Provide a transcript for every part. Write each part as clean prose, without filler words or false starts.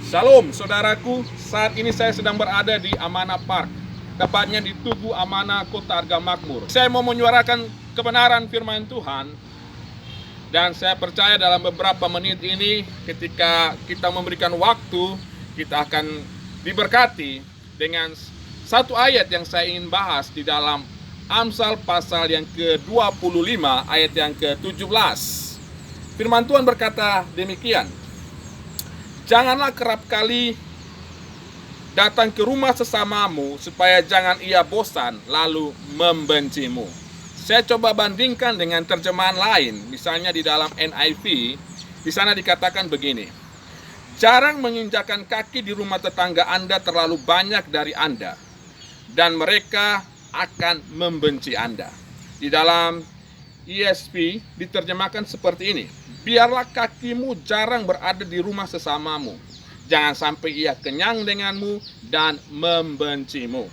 Shalom saudaraku, saat ini saya sedang berada di Amanah Park, tepatnya di Tugu Amanah Kota Arga Makmur. Saya mau menyuarakan kebenaran firman Tuhan, dan saya percaya dalam beberapa menit ini ketika kita memberikan waktu, kita akan diberkati dengan satu ayat yang saya ingin bahas di dalam Amsal pasal yang ke-25 ayat yang ke-17. Firman Tuhan berkata demikian, janganlah kerap kali datang ke rumah sesamamu supaya jangan ia bosan lalu membencimu. Saya coba bandingkan dengan terjemahan lain, misalnya di dalam NIV, di sana dikatakan begini. Jarang menginjakan kaki di rumah tetangga Anda terlalu banyak dari Anda, dan mereka akan membenci Anda. Di dalam ESV diterjemahkan seperti ini. Biarlah kakimu jarang berada di rumah sesamamu. Jangan sampai ia kenyang denganmu dan membencimu.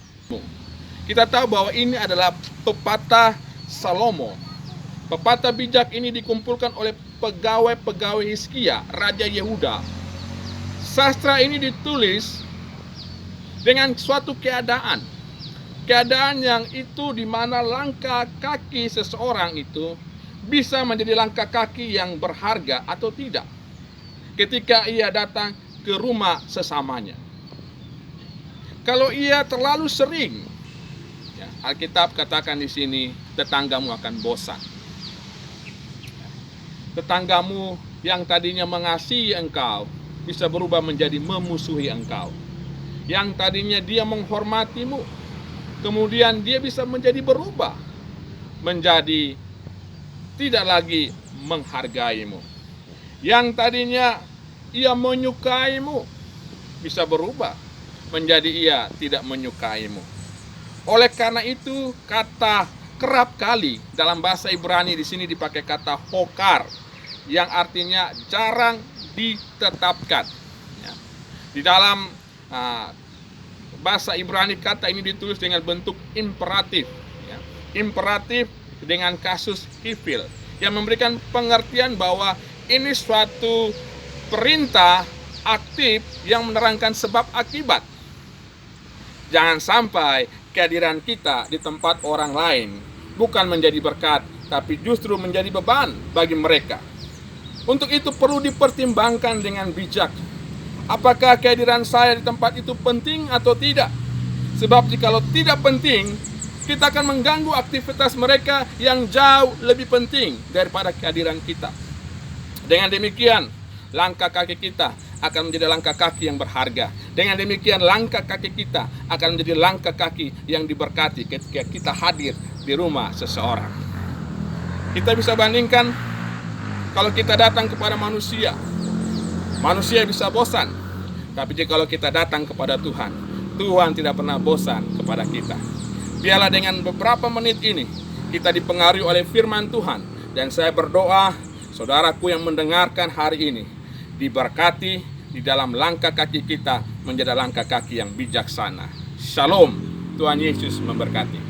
Kita tahu bahwa ini adalah pepatah Salomo. Pepatah bijak ini dikumpulkan oleh pegawai-pegawai Hizkia, Raja Yehuda. Sastra ini ditulis dengan suatu keadaan yang itu di mana langkah kaki seseorang itu bisa menjadi langkah kaki yang berharga atau tidak ketika ia datang ke rumah sesamanya. Kalau ia terlalu sering, ya, Alkitab katakan di sini, tetanggamu akan bosan. Tetanggamu yang tadinya mengasihi engkau bisa berubah menjadi memusuhi engkau. Yang tadinya dia menghormatimu, kemudian dia bisa menjadi berubah menjadi tidak lagi menghargaimu. Yang tadinya ia menyukaimu bisa berubah menjadi ia tidak menyukaimu. Oleh karena itu, kata kerap kali dalam bahasa Ibrani di sini dipakai kata hokar, yang artinya jarang ditetapkan. Di dalam bahasa Ibrani kata ini ditulis dengan bentuk imperatif. Imperatif dengan kasus kifil, yang memberikan pengertian bahwa ini suatu perintah aktif yang menerangkan sebab akibat. Jangan sampai kehadiran kita di tempat orang lain bukan menjadi berkat, tapi justru menjadi beban bagi mereka. Untuk itu perlu dipertimbangkan dengan bijak. Apakah kehadiran saya di tempat itu penting atau tidak? Sebab jikalau tidak penting, kita akan mengganggu aktivitas mereka yang jauh lebih penting daripada kehadiran kita. Dengan demikian, langkah kaki kita akan menjadi langkah kaki yang berharga. Dengan demikian, langkah kaki kita akan menjadi langkah kaki yang diberkati ketika kita hadir di rumah seseorang. Kita bisa bandingkan kalau kita datang kepada manusia. Manusia bisa bosan, tapi jikalau kita datang kepada Tuhan, Tuhan tidak pernah bosan kepada kita. Biarlah dengan beberapa menit ini kita dipengaruhi oleh firman Tuhan. Dan saya berdoa saudaraku yang mendengarkan hari ini diberkati di dalam langkah kaki kita menjadi langkah kaki yang bijaksana. Shalom, Tuhan Yesus memberkati.